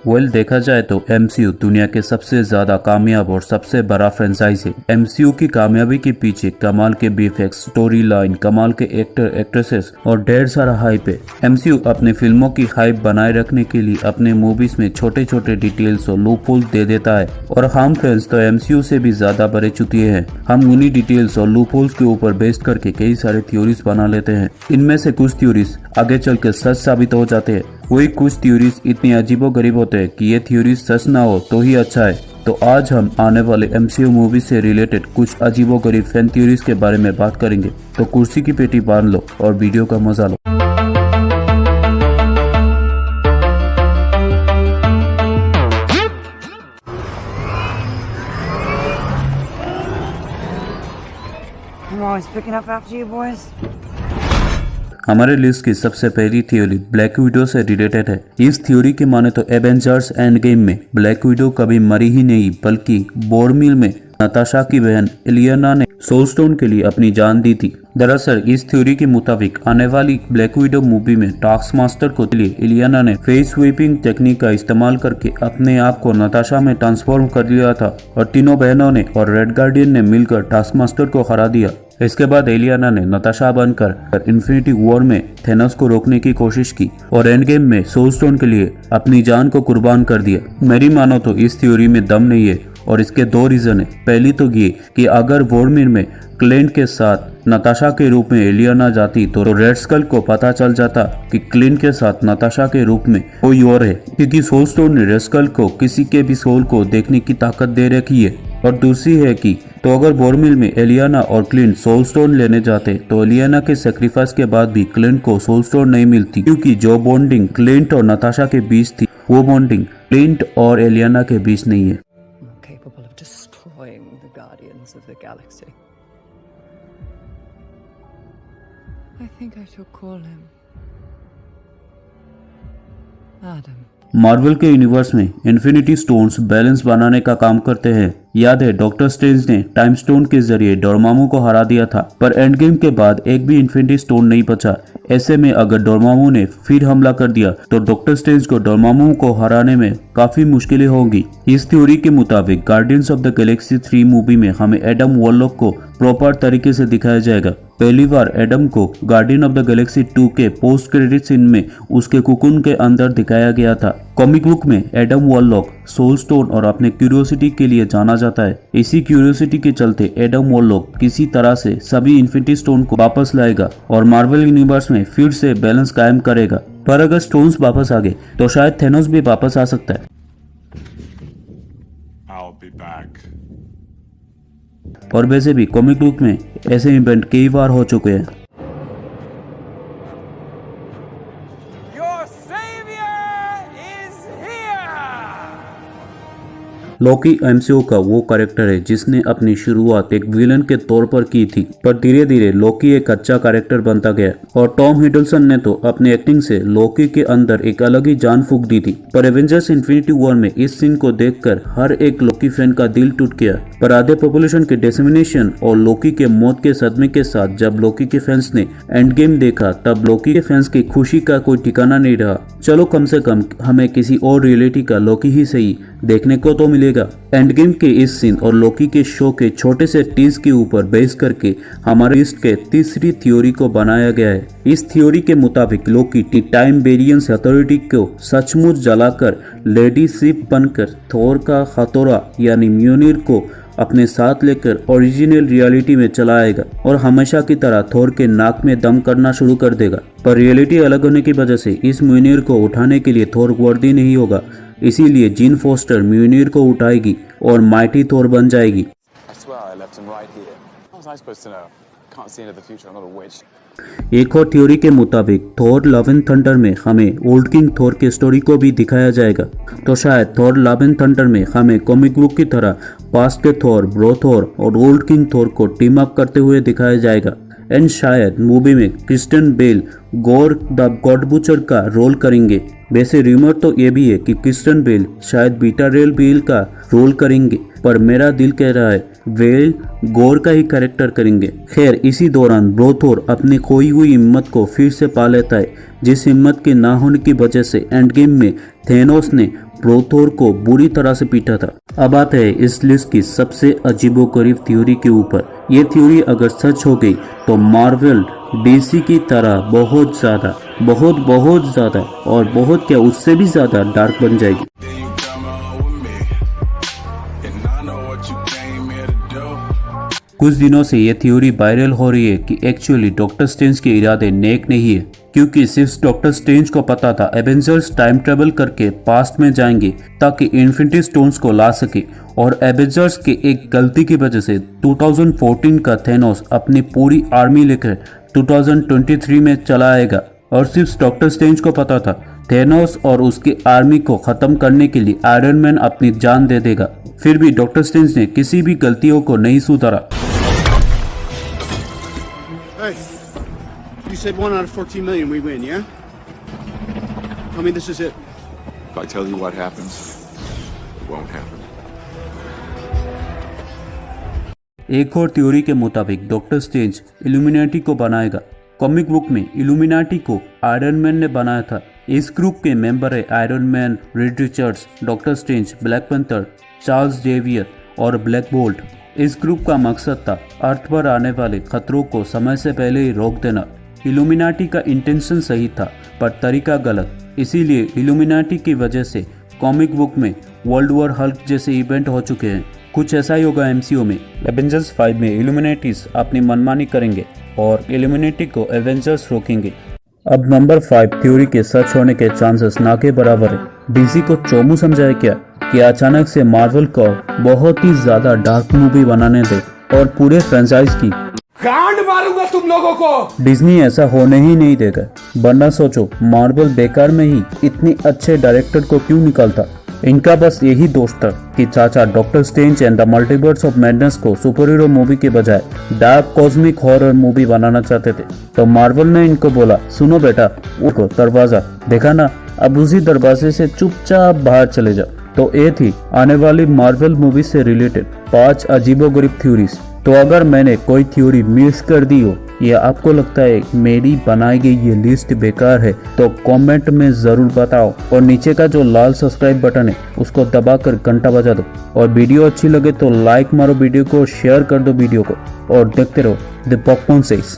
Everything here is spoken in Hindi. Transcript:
देखा जाए तो एमसीयू दुनिया के सबसे ज्यादा कामयाब और सबसे बड़ा फ्रेंचाइज है। एमसीयू की कामयाबी के पीछे कमाल के बीएफएक्स, स्टोरी लाइन, कमाल के एक्टर एक्ट्रेसेस और ढेर सारा हाइप है। एमसीयू अपने फिल्मों की हाइप बनाए रखने के लिए अपने मूवीज में छोटे छोटे डिटेल्स और लूपहोल्स दे देता है, और हम फैंस तो एमसीयू से भी ज्यादा बड़े चुतिए हैं। हम उन्हीं डिटेल्स और लूपहोल्स के ऊपर बेस करके कई सारे थ्योरीज बना लेते हैं। इनमें से कुछ थ्योरीज आगे चलकर सच साबित हो जाते हैं, वही कुछ थ्योरीज इतनी अजीबोगरीब होते हैं कि ये थ्योरी सच ना हो तो ही अच्छा है। तो आज हम आने वाले एमसीयू मूवी से रिलेटेड कुछ अजीबोगरीब फैन थ्योरीज के बारे में बात करेंगे। तो कुर्सी की पेटी बांध लो और वीडियो का मजा लो। I'm always picking up after you boys. हमारे लिस्ट की सबसे पहली थ्योरी ब्लैक विडो से रिलेटेड है। इस थ्योरी की माने तो एवेंजर्स एंड गेम में ब्लैक विडो कभी मरी ही नहीं, बल्कि बोरमिल में नताशा की बहन एलियाना ने सोल स्टोन के लिए अपनी जान दी थी। दरअसल इस थ्योरी के मुताबिक आने वाली ब्लैक विडो मूवी में टास्क मास्टर को लिए एलियाना ने फेस स्वीपिंग टेक्निक का इस्तेमाल करके अपने आप को नताशा में ट्रांसफॉर्म कर लिया था, और तीनों बहनों ने और रेड गार्डियन ने मिलकर टास्क मास्टर को हरा दिया। इसके बाद एलियाना ने नताशा बनकर इन्फिनिटी वॉर में थेनोस को रोकने की कोशिश की और एंड गेम में सोल स्टोन के लिए अपनी जान को कुर्बान कर दिया। मेरी मानो तो इस थ्योरी में दम नहीं है, और इसके दो रीजन है। पहली तो ये कि अगर वॉरमिर में क्लिंट के साथ नताशा के रूप में एलियाना जाती तो रेड स्कल को पता चल जाता कि क्लिंट के साथ नताशा के रूप में कोई और है, क्योंकि सोल स्टोन ने रेड स्कल को किसी के भी सोल को देखने की ताकत दे रखी है। और दूसरी है कि तो अगर बोरमिल में एलियाना और क्लिंट सोल स्टोन लेने जाते तो एलियाना के सेक्रीफाइस के बाद भी क्लिंट को सोल स्टोन नहीं मिलती, क्योंकि जो बॉन्डिंग क्लिंट और नताशा के बीच थी वो बॉन्डिंग क्लिंट और एलियाना के बीच नहीं है। Capable of destroying the Guardians of the Galaxy. I think I shall call him Adam. Marvel के यूनिवर्स में इन्फिनिटी स्टोन्स बैलेंस बनाने का काम करते हैं। याद है डॉक्टर स्ट्रेंज ने टाइम स्टोन के जरिए डोरमामू को हरा दिया था, पर एंड गेम के बाद एक भी इन्फिनिटी स्टोन नहीं बचा। ऐसे में अगर डोरमामू ने फिर हमला कर दिया तो डॉक्टर स्ट्रेंज को डोरमामू को हराने में काफी मुश्किलें होंगी। इस थ्योरी के मुताबिक guardians of the Galaxy 3 movie में हमें एडम वॉरलॉक को प्रॉपर तरीके से दिखाया जाएगा। पहली बार एडम को गार्डियन ऑफ द गैलेक्सी 2 के पोस्ट क्रेडिट सीन में उसके कुकुन के अंदर दिखाया गया था। कॉमिक बुक में एडम वॉरलॉक सोल स्टोन और अपने क्यूरियोसिटी के लिए जाना जाता है। इसी क्यूरियोसिटी के चलते एडम वॉरलॉक किसी तरह से सभी इन्फिनिटी स्टोन को वापस लाएगा और मार्वल यूनिवर्स में फिर से बैलेंस कायम करेगा। पर अगर स्टोन्स वापस आ गए तो शायद थेनोस भी वापस आ सकता है। और वैसे भी कॉमिक बुक में ऐसे इवेंट कई बार हो चुके हैं। लोकी एमसीयू का वो कैरेक्टर है जिसने अपनी शुरुआत एक विलन के तौर पर की थी, पर धीरे धीरे लोकी एक अच्छा कैरेक्टर बनता गया, और टॉम हिडलसन ने तो अपनी एक्टिंग से लोकी के अंदर एक अलग ही जान फूंक दी थी। पर एवेंजर्स इन्फिनिटी वॉर में इस सीन को देखकर हर एक लोकी फैन का दिल टूट गया। पर आधे पॉपुलेशन के डिसमिनेशन और लोकी के मौत के सदमे के साथ जब लोकी के फैंस ने एंड गेम देखा तब लोकी के फैंस की खुशी का कोई ठिकाना नहीं रहा। चलो कम से कम हमें किसी और रियलिटी का लोकी ही सही देखने को तो मिलेगा। एंड गेम के इस सीन और लोकी के शो के छोटे से टीज के ऊपर बेस करके हमारे लिस्ट के तीसरी थ्योरी को बनाया गया है। इस थ्योरी के मुताबिक लोकी टाइम वेरिएंस अथॉरिटी को सचमुच जलाकर लेडी शिप बनकर थोर का हथौड़ा यानी म्योनिर को अपने साथ लेकर ओरिजिनल रियलिटी में चला आएगा और हमेशा की तरह थोर के नाक में दम करना शुरू कर देगा। पर रियलिटी अलग होने की वजह से इस म्योनिर को उठाने के लिए थोर वर्दी नहीं होगा, इसीलिए जीन फोस्टर म्योनिर को उठाएगी और माइटी थोर बन जाएगी। एक और थ्योरी के मुताबिक थोर लव एंड थंडर में हमें ओल्ड किंग थोर के स्टोरी को भी दिखाया जाएगा, तो शायद थोर लव एंड थंडर में हमें कॉमिक बुक की तरह पास्ट के थोर, ब्रो थोर और ओल्ड किंग थोर को टीम अप करते हुए दिखाया जाएगा। एंड शायद मूवी में Christian Bale Gorr the god butcher का रोल करेंगे। वैसे रूमर तो ये भी है कि क्रिस्टियन बेल शायद बीटा रेल बेल का रोल करेंगे, पर मेरा दिल कह रहा है वेल गॉर का ही कैरेक्टर करेंगे। खैर इसी दौरान ब्रोथोर अपनी खोई हुई हिम्मत को फिर से पा लेता है, जिस हिम्मत के ना होने की वजह से एंड गेम में थेनोस ने प्रोथोर को बुरी तरह से पीटा था। अब आते हैं इस लिस्ट की सबसे अजीबोगरीब थ्योरी के ऊपर। ये थ्योरी अगर सच हो गई तो मार्वल डीसी की तरह बहुत ज्यादा और बहुत क्या उससे भी ज्यादा डार्क बन जाएगी। कुछ दिनों से ये थ्योरी वायरल हो रही है कि एक्चुअली डॉक्टर स्ट्रेंज के इरादे नेक नहीं है, क्योंकि सिर्फ डॉक्टर स्ट्रेंज को पता था एवेंजर्स टाइम ट्रेवल करके पास्ट में जाएंगे ताकि इन्फिनिटी स्टोन्स को ला सके, और एवेंजर्स के एक गलती की वजह से 2014 का थेनोस अपनी पूरी आर्मी लेकर 2023 में चला आएगा। और सिर्फ डॉक्टर स्ट्रेंज को पता था थेनोस और उसकी आर्मी को खत्म करने के लिए आयरन मैन अपनी जान दे देगा। फिर भी डॉक्टर स्ट्रेंज ने किसी भी गलतियों को नहीं सुधारा। Hey, you said 1 out of 14 million we win, yeah? Tell me this is it. If I tell you what happens, it won't happen. एक और थ्योरी के मुताबिक डॉक्टर स्ट्रेंज इल्यूमिनाटी को बनाएगा। कॉमिक बुक में इल्यूमिनाटी को आयरन मैन ने बनाया था। इस ग्रुप के मेंबर है Iron Man, Red Richards, Doctor Strange, Black Panther, Charles Xavier और ब्लैक बोल्ट। इस ग्रुप का मकसद था अर्थ पर आने वाले खतरों को समय से पहले ही रोक देना। इल्यूमिनाटी का इंटेंशन सही था पर तरीका गलत, इसीलिए इल्यूमिनाटी की वजह से कॉमिक बुक में वर्ल्ड वॉर हल्क जैसे इवेंट हो चुके हैं। कुछ ऐसा ही होगा एमसीयू में। एवेंजर्स 5 में इल्यूमिनाटीज अपनी मनमानी करेंगे और इल्यूमिनाटी को एवेंजर्स रोकेंगे। अब नंबर 5 थ्योरी के सच होने के चांसेस ना के बराबर है। डीसी को चोमू समझाए क्या कि अचानक से मार्वल को बहुत ही ज्यादा डार्क मूवी बनाने दे और पूरे फ्रेंचाइज की गांड मारूंगा तुम लोगों को। डिज्नी ऐसा होने ही नहीं देगा, वरना सोचो मार्वल बेकार में ही इतनी अच्छे डायरेक्टर को क्यों निकालता। इनका बस यही दोष था कि चाचा doctor strange and the multiverse of madness को सुपर हीरो मूवी के बजाय डार्क कॉस्मिक हॉरर मूवी बनाना चाहते थे। तो मार्वल ने इनको बोला, सुनो बेटा, वो दरवाजा देखा ना, अब उसी दरवाजे से चुपचाप बाहर चले जाओ। तो ये थी आने वाली मार्वल मूवी से रिलेटेड 5 अजीबोगरीब थ्योरीज। तो अगर मैंने कोई थ्योरी मिस कर दी हो या आपको लगता है मेरी बनाई गई ये लिस्ट बेकार है तो कमेंट में जरूर बताओ, और नीचे का जो लाल सब्सक्राइब बटन है उसको दबाकर घंटा बजा दो, और वीडियो अच्छी लगे तो लाइक मारो वीडियो को, शेयर कर दो वीडियो को, और देखते रहो द पॉपकॉर्न सेज।